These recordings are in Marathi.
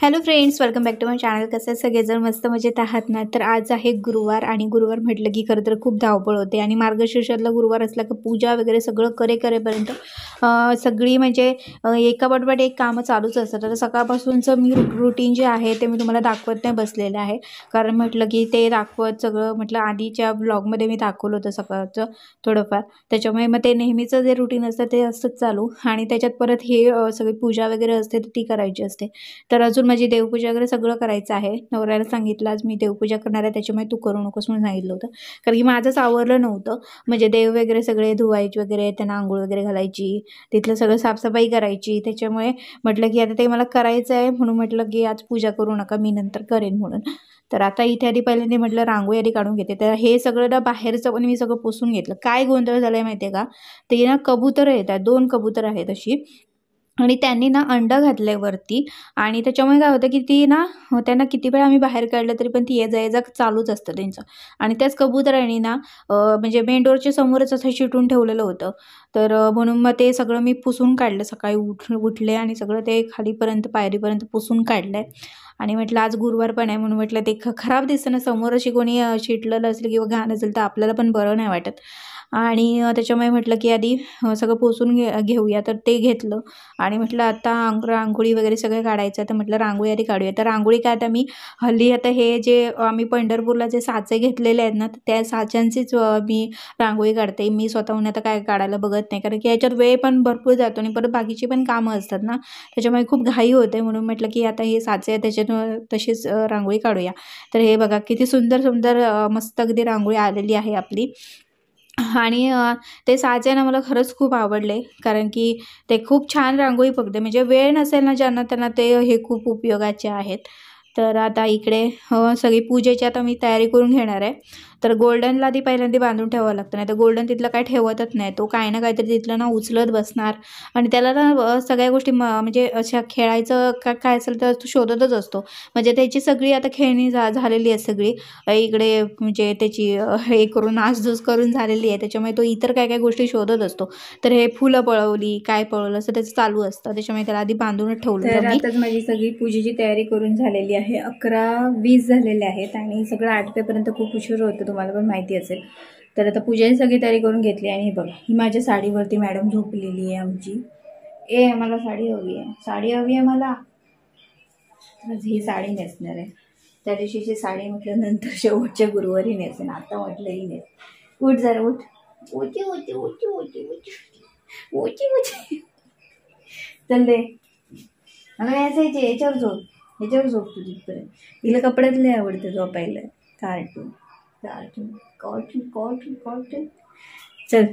Hello friends, welcome back to my channel. कसं सगळेजण मस्त मजेत आहात ना? तर आज आहे गुरुवार आणि गुरुवार म्हटलं की खरं तर खूप धावपळ होते आणि मार्गशीर्षातला गुरुवार असला की पूजा वगैरे सगळं करेपर्यंत सगळी म्हणजे एका पाठोपाठ एक कामं चालूच असतात. तर सकाळपासूनचं मी रुटीन जे आहे ते मी तुम्हाला दाखवत नाही बसलेलं आहे, कारण म्हटलं की ते दाखवत सगळं म्हटलं आधीच्या ब्लॉगमध्ये मी दाखवलं होतं सकाळचं थोडंफार. त्याच्यामुळे मग ते नेहमीचं जे रुटीन असतं ते असतंच चालू आणि त्याच्यात परत हे सगळी पूजा वगैरे असते तर ती करायची असते. तर अजून माझी देवपूजा वगैरे सगळं करायचं आहे. नवऱ्याला सांगितलं आज मी देवपूजा करणार आहे, त्याच्यामुळे तू करू नकोस म्हणून सांगितलं होतं, कारण की माझंच आवरलं नव्हतं. म्हणजे देव वगैरे सगळे धुवायचे वगैरे, त्यांना आंघोळ वगैरे घालायची, तिथलं सगळं साफसफाई करायची. त्याच्यामुळे म्हटलं की आता ते मला करायचं आहे, म्हणून म्हटलं की आज पूजा करू नका, मी नंतर करेन म्हणून. तर आता इथे आधी पहिल्यांदा म्हटलं रांगोळी आधी काढून घेते. तर हे सगळं ना बाहेरचं पण मी सगळं पुसून घेतलं. काय गोंधळ झाला आहे माहिती आहे का? ते ना कबूतर येतात, 2 कबूतर आहेत अशी, आणि त्यांनी ना अंडं घातलं वरती. आणि त्याच्यामुळे काय होतं की ती ना त्यांना किती वेळा आम्ही बाहेर काढलं तरी पण ती ये जा चालूच असतं त्यांचं. आणि त्याच कबुतरांनी ना म्हणजे मेन डोअरच्या समोरच असं चिटून ठेवलेलं होतं. तर म्हणून मग ते सगळं मी पुसून काढलं. सकाळी उठले आणि सगळं ते खालीपर्यंत पायरीपर्यंत पुसून काढलं आहे. आणि म्हटलं आज गुरुवार पण आहे, म्हणून म्हटलं ते खराब दिसतं ना, समोर अशी कोणी चिटलेलं असेल किंवा घाण असेल तर आपल्याला पण बरं नाही वाटत. आणि त्याच्यामुळे म्हटलं की आधी सगळं पुसून घेऊया. तर ते घेतलं आणि म्हटलं आता रांगोळी वगैरे सगळं काढायचं. तर म्हटलं रांगोळी आधी काढूया. तर रांगोळी काय, आता मी हल्ली आता हे जे आम्ही पंढरपूरला जे साचे घेतलेले आहेत ना, त्या साच्यांचीच मी रांगोळी काढते. मी स्वतःहून आता काय काढायला बघत नाही, कारण की याच्यात वेळ पण भरपूर जातो आणि परत बाकीची पण कामं असतात ना, त्याच्यामुळे खूप घाई होते. म्हणून म्हटलं की आता हे साचे आहे त्याच्यातून तशीच रांगोळी काढूया. तर हे बघा किती सुंदर सुंदर मस्त अगदी रांगोळी आलेली आहे आपली. आणि ते साचे ना मला खरंच खूप आवडले, कारण की ते खूप छान रांगोळी बघते. म्हणजे वेळ नसेल ना ज्यांना, त्यांना ते हे खूप उपयोगाचे आहेत. तर आता इकडे सगळी पूजेची आता मी तयारी करून घेणार आहे. तर गोल्डनला आधी पहिल्यांदा बांधून ठेवावं लागतं, नाही तर गोल्डन तिथलं काय ठेवतच नाही. तो काय ना काहीतरी तिथलं ना उचलत बसणार आणि त्याला ना सगळ्या गोष्टी म्हणजे अशा खेळायचं काय असेल तर तो शोधतच असतो. म्हणजे त्याची सगळी आता खेळणी झालेली आहे सगळी इकडे, म्हणजे त्याची हे करून नासधूस करून झालेली आहे. त्याच्यामुळे तो इतर काय काय गोष्टी शोधत असतो. तर हे फुलं पळवली, काय पळवलं असं त्याचं चालू असतं. त्याच्यामुळे त्याला आधी बांधूनच ठेवलं. तर आताच माझी सगळी पूजेची तयारी करून झालेली आहे. 11:20 झालेले आहेत आणि सगळं आटपेपर्यंत खूप उशीर होतं, तुम्हाला पण माहिती असेल. तर आता पूजेची सगळी तयारी करून घेतली. आणि हे बघा, ही माझ्या साडीवरती मॅडम झोपलेली आहे आमची. मला साडी हवी आहे, साडी हवी आहे मला. आज ही साडी नेसणार आहे. त्या दिवशीची साडी म्हटलं नंतर शेवटच्या गुरुवारी नेसेन, आता म्हटलं ही नेस. उठ जरा, उठ. उची उची उची उची उची उची उची चल दे. मला यायचे याच्यावर झोप तू तिथपर्यंत. तिला कपड्यातले आवडतं झोपायला. Cartoon cartoon cartoon cartoon cartoon चल.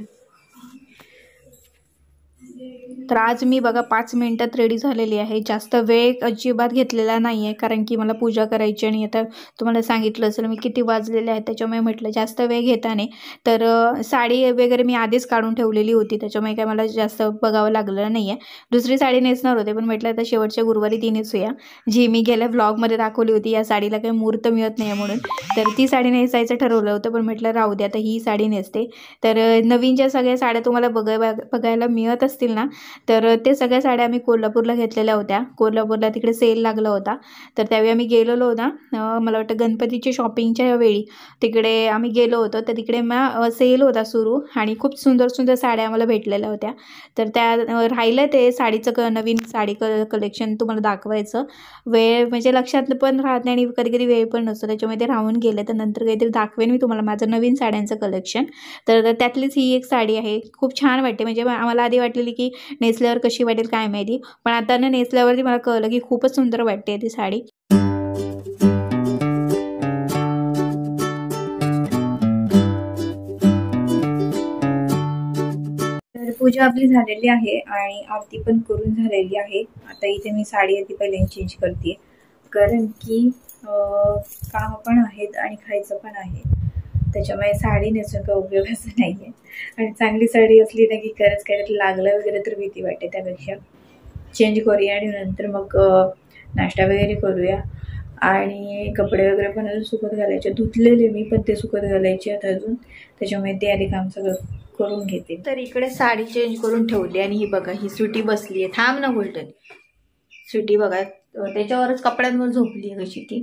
तर आज मी बघा 5 मिनिटात रेडी झालेली आहे. जास्त वेळ अजिबात घेतलेला नाही आहे, कारण की मला पूजा करायची. आणि आता तुम्हाला सांगितलं असेल मी किती वाजलेले आहेत, त्याच्यामुळे म्हटलं जास्त वेळ घेता नाही. तर साडी वगैरे मी आधीच काढून ठेवलेली होती, त्याच्यामुळे काय मला जास्त बघावं लागलं नाही आहे. दुसरी साडी नेसणार होते, पण म्हटलं आता शेवटच्या गुरुवारी ती नेसूया, जी मी गेल्या व्लॉगमध्ये दाखवली होती. या साडीला काही मुहूर्त मिळत नाही म्हणून, तर ती साडी नेसायचं ठरवलं होतं, पण म्हटलं राहू दे, आता ही साडी नेसते. तर नवीन ज्या सगळ्या साड्या तुम्हाला बघायला मिळत असतील ना, तर ते सगळ्या साड्या आम्ही कोल्हापूरला घेतलेल्या होत्या. कोल्हापूरला तिकडे सेल लागला होता, तर त्यावेळी आम्ही गेलेलो होता. मला वाटतं गणपतीच्या शॉपिंगच्या वेळी तिकडे आम्ही गेलो होतो. तर तिकडे सेल होता सुरू आणि खूप सुंदर सुंदर साड्या आम्हाला भेटलेल्या होत्या. तर त्या राहिलं ते साडीचं नवीन साडी कलेक्शन तुम्हाला दाखवायचं. वेळ म्हणजे लक्षात पण राहत नाही आणि कधी कधी वेळ पण नसतो, त्याच्यामुळे ते राहून गेले. तर नंतर काहीतरी दाखवेन मी तुम्हाला माझं नवीन साड्यांचं कलेक्शन. तर त्यातलीच ही एक साडी आहे, खूप छान वाटते. म्हणजे आम्हाला आधी वाटलेली की नेसल्यावर कशी वाटेल काय माहिती, पण आता ना नेसल्यावरती मला कळलं की खूपच सुंदर वाटते ती साडी. तर पूजा आपली झालेली आहे आणि आरती पण करून झालेली आहे. आता इथे मी साडी आधी पहिले चेंज करते, कारण की काम पण आहेत आणि खायचं पण आहे, त्याच्यामुळे साडी नेसून काही उपयोगाचं नाही आहे. आणि चांगली साडी असली ना की खरंच काहीतरी लागलं वगैरे तर भीती वाटते. त्यापेक्षा चेंज करूया आणि नंतर मग नाश्ता वगैरे करूया. आणि कपडे वगैरे पण अजून सुकत घालायचे, धुतलेले मी, पण ते सुकत घालायचे आता अजून, त्याच्यामुळे ते आधी काम सगळं करून घेते. तर इकडे साडी चेंज करून ठेवली आणि ही बघा, ही सुटी बसली आहे. थांब ना गोल्डन. सुटी बघा त्याच्यावरच कपड्यांवर झोपली आहे कशी ती.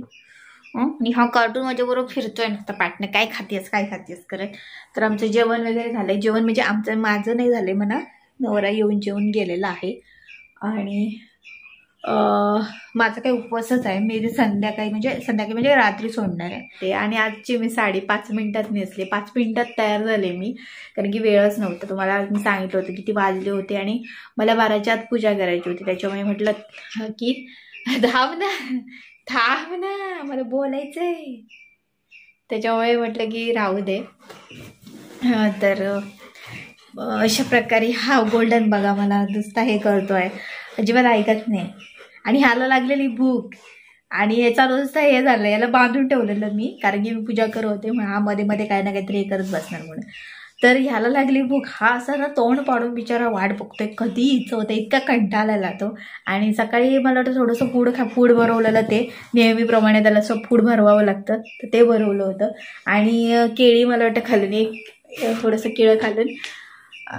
आणि हा कार्टून माझ्याबरोबर फिरतोय नुसतं पाटणं, काय खातेस करत. तर आमचं जेवण वगैरे झालंय. जेवण म्हणजे माझं नाही झालंय म्हणा, नवरा येऊन जेवून गेलेला आहे. आणि माझा काही उपवासच आहे. मी संध्याकाळी म्हणजे रात्री सोडणार आहे ते. आणि आजची मी साडी 5 मिनिटात नेसली, 5 मिनिटात तयार झाले मी, कारण की वेळच नव्हता. तुम्हाला मी सांगितलं होतं किती वाजले होते आणि मला 12च्या आत पूजा करायची होती. त्याच्यामुळे म्हटलं की थांब ना मला बोलायचंय. त्याच्यामुळे म्हटलं की राहू दे. तर अशा प्रकारे हा गोल्डन बघा मला नुसता हे करतोय, अजिबात ऐकत नाही. आणि ह्याला लागलेली भूक आणि याचा नुसता हे झालं, याला बांधून ठेवलेलं मी, कारण की मी पूजा करत होते म्हणून हा मध्ये मध्ये काही ना काहीतरी हे करत बसणार म्हणून. तर ह्याला लागली भूक, हा असा ना तोंड पाडून बिचारा वाट बघतोय कधी हिचं होतं, इतका कंटाळलेला तो. आणि सकाळी मला वाटतं थोडंसं फूड भरवलेलं, ते नेहमीप्रमाणे त्याला असं फूड भरवावं लागतं, तर ते भरवलं होतं. आणि केळी मला वाटतं खाल्ली, थोडंसं केळं खाल्लं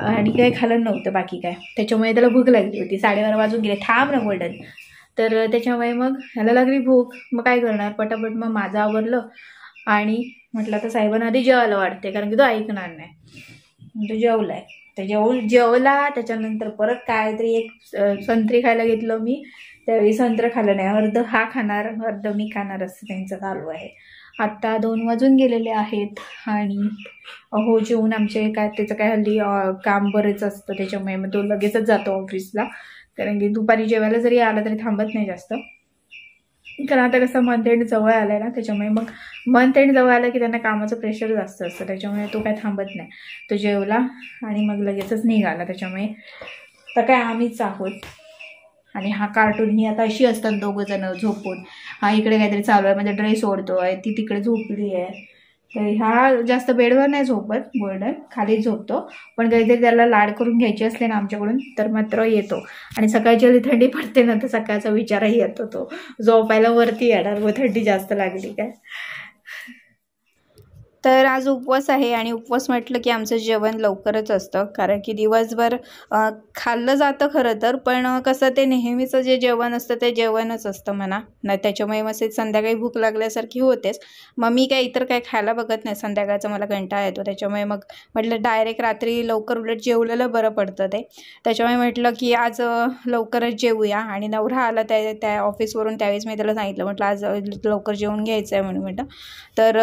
आणि काही खाल्लं नव्हतं बाकी काय. त्याच्यामुळे त्याला भूक लागली होती. 12:30 वाजून गेले. थांब ना गोल्डन. तर त्याच्यामुळे मग ह्याला लागली भूक, मग काय करणार, पटापट मग माझं आवरलं. आणि म्हटलं तर साहेबांना आधी जेवायला वाटते, कारण की तो ऐकणार नाही. तो जेवलाय, तर जेवला. त्याच्यानंतर परत काहीतरी एक संत्री खायला घेतलं मी, त्यावेळी संत्र खाल्लं नाही. अर्ध हा खाणार, अर्ध मी खाणार, असं त्यांचं चालू आहे. आत्ता 2 वाजून गेलेले आहेत. आणि हो जेवून आमचे काय त्याचं काय हल्ली काम बरेच असतं, त्याच्यामुळे मग तो लगेचच जातो ऑफिसला, कारण की दुपारी जेवायला जरी आला तरी थांबत नाही जास्त. कारण आता कसं मंथ एंड जवळ आलाय ना, त्याच्यामुळे मग मंथ एंड जवळ आलं की त्यांना कामाचं प्रेशर जास्त असतं, त्याच्यामुळे तो काय थांबत नाही. तो जेवला आणि मग लगेचच निघाला. त्याच्यामुळे तर काय आम्हीच आहोत. आणि हा कार्टून ही आता अशी असतात दोघं जण झोपून. हा इकडे काहीतरी चालू आहे, म्हणजे ड्रेस ओढतोय, ती तिकडे झोपली आहे. तर हा जास्त बेडवर नाही झोपत, गोल्डन खाली झोपतो. पण काहीतरी त्याला लाड करून घ्यायचे असले ना आमच्याकडून तर मात्र येतो. आणि सकाळची थंडी पडते ना, तर सकाळचा विचारही येतो, तो झोपायला वरती येणार, व थंडी जास्त लागली काय. तर आज उपवास आहे आणि उपवास म्हटलं की आमचं जेवण लवकरच असतं, कारण की दिवसभर खाल्लं जातं खरं तर, पण कसं ते नेहमीचं जे जेवण असतं ते जेवणच असतं म्हणा ना. त्याच्यामुळे मग संध्याकाळी भूक लागल्यासारखी होतेच. मग मी काय इतर काय खायला बघत नाही, संध्याकाळचा मला कंटाळा येतो. त्याच्यामुळे मग म्हटलं डायरेक्ट रात्री लवकर उलट जेवलेलं बरं पडतं ते. त्याच्यामुळे म्हटलं की आज लवकरच जेवूया. आणि नवरा आला त्या ऑफिसवरून, त्यावेळेस मी त्याला सांगितलं, म्हटलं आज लवकर जेवून घ्यायचं आहे म्हणून म्हटलं. तर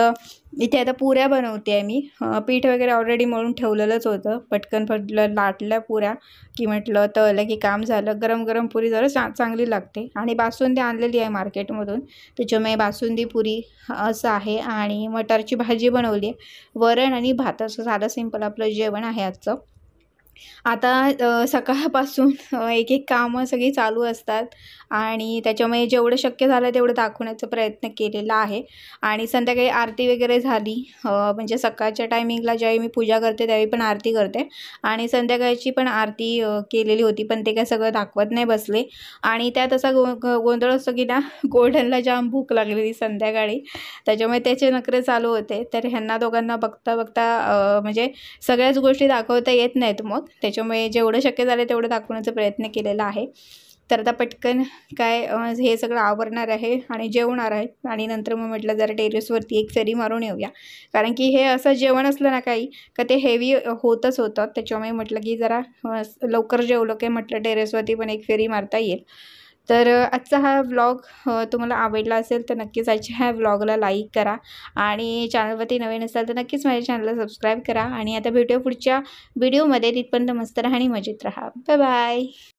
इथे आता पुऱ्या बनवते आहे मी. पीठ वगैरे ऑलरेडी मळून ठेवलेलंच होतं. पटकन लाटल्या पुऱ्या की म्हटलं तळलं की काम झालं. गरम गरम पुरी जरा चांगली लागते. आणि बासुंदी आणलेली आहे मार्केटमधून, त्याच्यामुळे बासुंदी पुरी असं आहे. आणि मटारची भाजी बनवली आहे, वरण आणि भात, असं साधं सिंपल आपलं जेवण आहे आजचं. आता सकाळपासून एक एक कामं सगळी चालू असतात आणि त्याच्यामुळे जेवढं शक्य झालं तेवढं दाखवण्याचा प्रयत्न केलेला आहे. आणि संध्याकाळी आरती वगैरे झाली, म्हणजे सकाळच्या टायमिंगला ज्यावेळी मी पूजा करते त्यावेळी पण आरती करते आणि संध्याकाळची पण आरती केलेली होती, पण ते काय सगळं दाखवत नाही बसले. आणि त्यात असा गोंधळ असतो की ना, गोल्डनला जाम भूक लागलेली संध्याकाळी, त्याच्यामुळे त्याचे नखरे चालू होते. तर ह्यांना दोघांना बघता बघता म्हणजे सगळ्याच गोष्टी दाखवता येत नाहीत, मग त्याच्यामुळे जेवढं शक्य झालं तेवढं दाखवण्याचा प्रयत्न केलेला आहे. तर आता पटकन काय हे सगळं आवरणार आहे आणि जेवणार आहे. आणि नंतर मग म्हटलं जरा टेरेसवरती एक फेरी मारून येऊया, कारण की हे असं जेवण असलं ना काही का ते हेवी होतच होतं. त्याच्यामुळे म्हटलं की जरा लवकर जेवलो की म्हटलं टेरेसवरती पण एक फेरी मारता येईल. तर आजचा हा व्लॉग तुम्हाला आवडला असेल तर नक्कीच आजच्या ह्या व्लॉगला लाईक करा. आणि चॅनलवरती नवीन असाल तर नक्कीच माझ्या चॅनलला सबस्क्राईब करा. आणि आता भेटूया पुढच्या व्हिडिओमध्ये. तिथपर्यंत मस्त राहा आणि मजेत राहा. Bye bye.